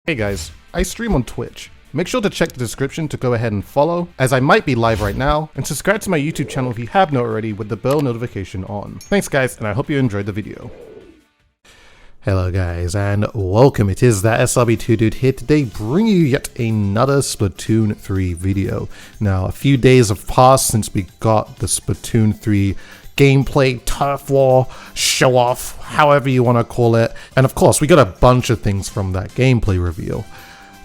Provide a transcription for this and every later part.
Hey guys, I stream on Twitch. Make sure to check the description to go ahead and follow, as I might be live right now, and subscribe to my YouTube channel if you have not already with the bell notification on. Thanks guys, and I hope you enjoyed the video. Hello guys, and welcome. It is that SRB2 dude here today, bringing you yet another Splatoon 3 video. Now, a few days have passed since we got the Splatoon 3 gameplay, turf war, show off, however you want to call it. And of course, we got a bunch of things from that gameplay reveal.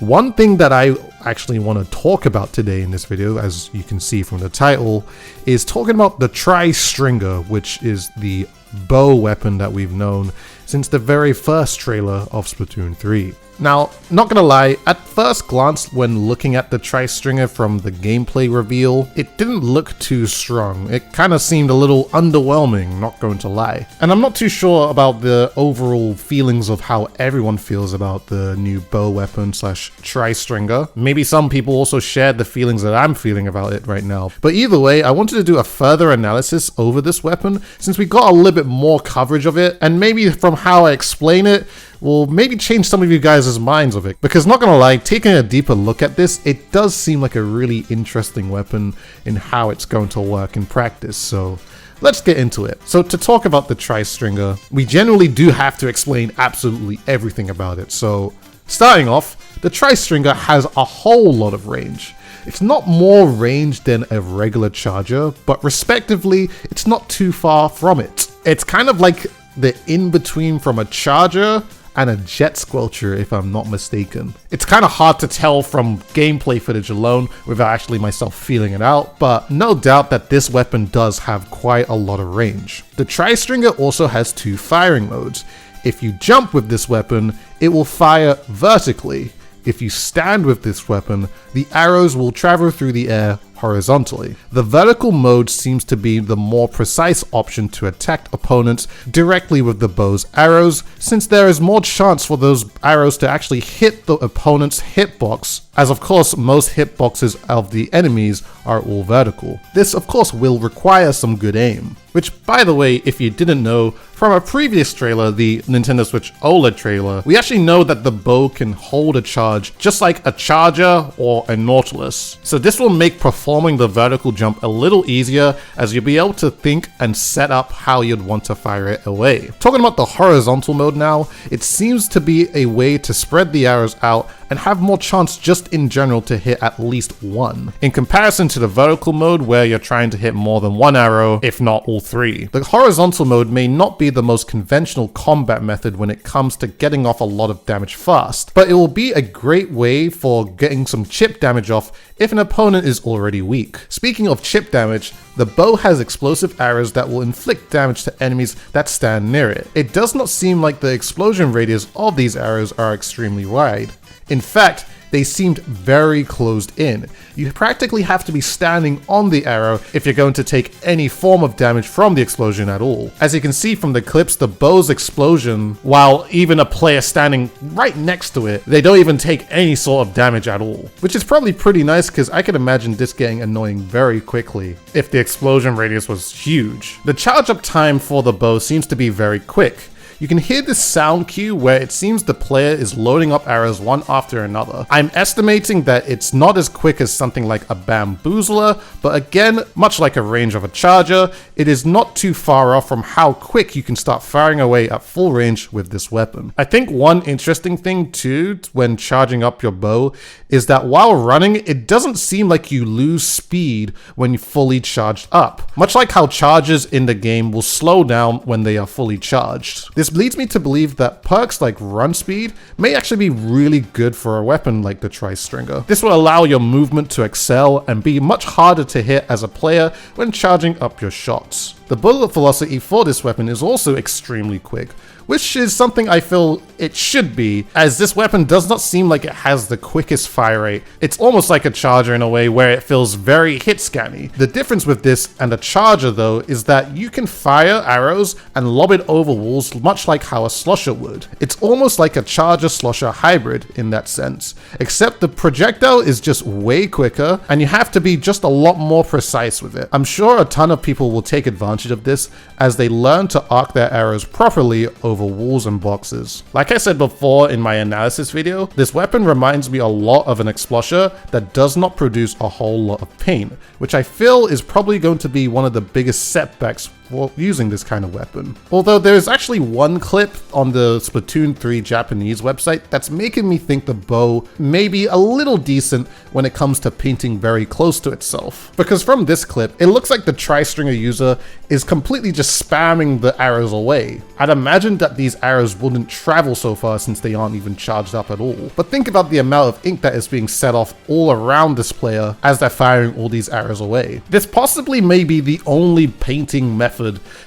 One thing that I actually want to talk about today in this video, as you can see from the title, is talking about the Tri-Stringer, which is the bow weapon that we've known since the very first trailer of Splatoon 3. Now, not gonna lie, at first glance when looking at the Tri-Stringer from the gameplay reveal, it didn't look too strong. It kind of seemed a little underwhelming, not going to lie. And I'm not too sure about the overall feelings of how everyone feels about the new bow weapon slash Tri-Stringer. Maybe some people also shared the feelings that I'm feeling about it right now. But either way, I wanted to do a further analysis over this weapon since we got a little bit more coverage of it, and maybe from how I explain it, will maybe change some of you guys' minds of it. Because not gonna lie, taking a deeper look at this, it does seem like a really interesting weapon in how it's going to work in practice. So let's get into it. So to talk about the Tri-Stringer, we generally do have to explain absolutely everything about it. So starting off, the Tri-Stringer has a whole lot of range. It's not more range than a regular charger, but respectively, it's not too far from it. It's kind of like the in-between from a charger and a jet squelcher, if I'm not mistaken. It's kind of hard to tell from gameplay footage alone without actually myself feeling it out, but no doubt that this weapon does have quite a lot of range. The Tri-Stringer also has two firing modes. If you jump with this weapon, it will fire vertically. If you stand with this weapon, the arrows will travel through the air horizontally. The vertical mode seems to be the more precise option to attack opponents directly with the bow's arrows, since there is more chance for those arrows to actually hit the opponent's hitbox, as of course most hitboxes of the enemies are all vertical. This of course will require some good aim. Which, by the way, if you didn't know, from a previous trailer, the Nintendo Switch OLED trailer, we actually know that the bow can hold a charge just like a charger or a Nautilus. So this will make performing the vertical jump a little easier, as you'll be able to think and set up how you'd want to fire it away. Talking about the horizontal mode now, it seems to be a way to spread the arrows out and have more chance just in general to hit at least one, in comparison to the vertical mode where you're trying to hit more than one arrow, if not all three. The horizontal mode may not be the most conventional combat method when it comes to getting off a lot of damage fast, but it will be a great way for getting some chip damage off if an opponent is already weak. Speaking of chip damage, the bow has explosive arrows that will inflict damage to enemies that stand near it. It does not seem like the explosion radius of these arrows are extremely wide. In fact, they seemed very closed in. You practically have to be standing on the arrow if you're going to take any form of damage from the explosion at all. As you can see from the clips, the bow's explosion, while even a player standing right next to it, they don't even take any sort of damage at all. Which is probably pretty nice, because I could imagine this getting annoying very quickly if the explosion radius was huge. The charge up time for the bow seems to be very quick. You can hear this sound cue where it seems the player is loading up arrows one after another. I'm estimating that it's not as quick as something like a bamboozler, but again, much like a range of a charger, it is not too far off from how quick you can start firing away at full range with this weapon. I think one interesting thing too when charging up your bow is that while running, it doesn't seem like you lose speed when you're fully charged up. Much like how charges in the game will slow down when they are fully charged. This leads me to believe that perks like run speed may actually be really good for a weapon like the Tri-Stringer. This will allow your movement to excel and be much harder to hit as a player when charging up your shots. The bullet velocity for this weapon is also extremely quick, which is something I feel it should be, as this weapon does not seem like it has the quickest fire rate. It's almost like a charger in a way where it feels very hit scanny. The difference with this and a charger though is that you can fire arrows and lob it over walls much like how a slosher would. It's almost like a charger slosher hybrid in that sense, except the projectile is just way quicker and you have to be just a lot more precise with it. I'm sure a ton of people will take advantage of this as they learn to arc their arrows properly over over walls and boxes. Like I said before in my analysis video, this weapon reminds me a lot of an Explosher that does not produce a whole lot of paint, which I feel is probably going to be one of the biggest setbacks for using this kind of weapon. Although there is actually one clip on the Splatoon 3 Japanese website that's making me think the bow may be a little decent when it comes to painting very close to itself. Because from this clip, it looks like the tri-stringer user is completely just spamming the arrows away. I'd imagine that these arrows wouldn't travel so far since they aren't even charged up at all. But think about the amount of ink that is being set off all around this player as they're firing all these arrows away. This possibly may be the only painting method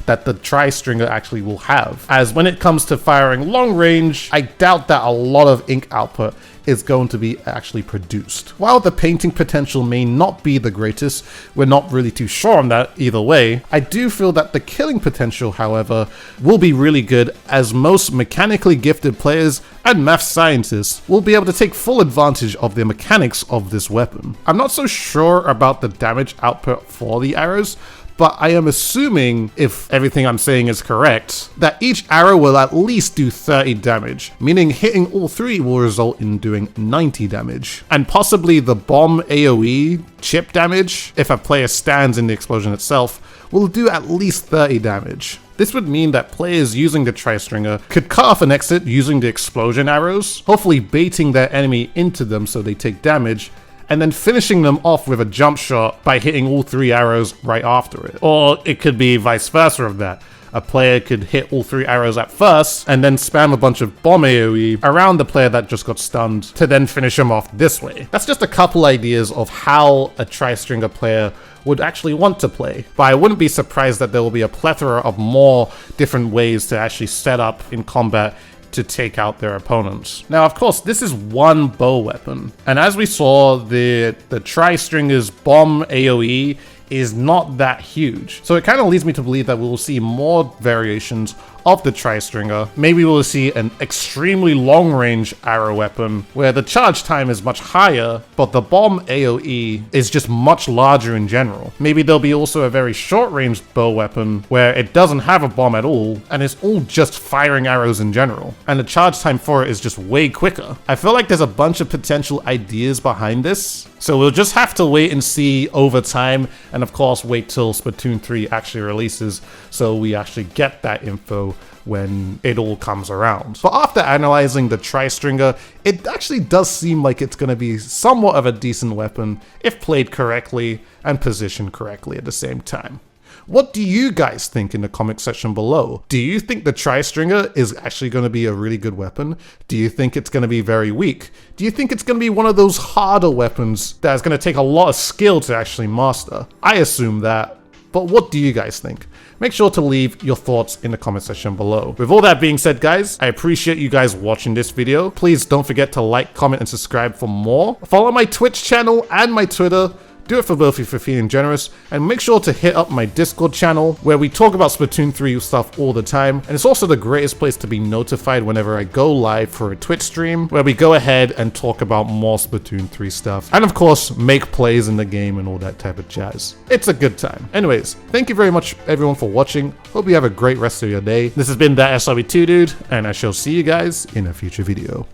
that the tri-stringer actually will have, as when it comes to firing long range, I doubt that a lot of ink output is going to be actually produced. While the painting potential may not be the greatest, we're not really too sure on that either way, I do feel that the killing potential, however, will be really good, as most mechanically gifted players and math scientists will be able to take full advantage of the mechanics of this weapon. I'm not so sure about the damage output for the arrows, but I am assuming, if everything I'm saying is correct, that each arrow will at least do 30 damage, meaning hitting all three will result in doing 90 damage. And possibly the bomb AoE chip damage, if a player stands in the explosion itself, will do at least 30 damage. This would mean that players using the tri-stringer could cut off an exit using the explosion arrows, hopefully baiting their enemy into them so they take damage, and then finishing them off with a jump shot by hitting all three arrows right after it. Or it could be vice versa of that. A player could hit all three arrows at first and then spam a bunch of bomb AoE around the player that just got stunned to then finish him off this way. That's just a couple ideas of how a tri-stringer player would actually want to play, but I wouldn't be surprised that there will be a plethora of more different ways to actually set up in combat to take out their opponents. Now, of course, this is one bow weapon, and as we saw, the tri-stringer's bomb AoE is not that huge. So it kind of leads me to believe that we will see more variations of the tri-stringer. Maybe we'll see an extremely long-range arrow weapon where the charge time is much higher, but the bomb AoE is just much larger in general. Maybe there'll be also a very short-range bow weapon where it doesn't have a bomb at all, and it's all just firing arrows in general, and the charge time for it is just way quicker. I feel like there's a bunch of potential ideas behind this, so we'll just have to wait and see over time, and of course wait till Splatoon 3 actually releases so we actually get that info when it all comes around. But after analyzing the tri-stringer, it actually does seem like it's going to be somewhat of a decent weapon if played correctly and positioned correctly at the same time. What do you guys think in the comment section below? Do you think the tri-stringer is actually going to be a really good weapon? Do you think it's going to be very weak? Do you think it's going to be one of those harder weapons that is going to take a lot of skill to actually master? I assume that, but what do you guys think? Make sure to leave your thoughts in the comment section below. With all that being said, guys, I appreciate you guys watching this video. Please don't forget to like, comment, and subscribe for more. Follow my Twitch channel and my Twitter. Do it for both of you for feeling generous, and make sure to hit up my Discord channel where we talk about Splatoon 3 stuff all the time, and it's also the greatest place to be notified whenever I go live for a Twitch stream where we go ahead and talk about more Splatoon 3 stuff, and of course make plays in the game and all that type of jazz. It's a good time. Anyways, thank you very much everyone for watching. Hope you have a great rest of your day. This has been that SRB2 dude, and I shall see you guys in a future video.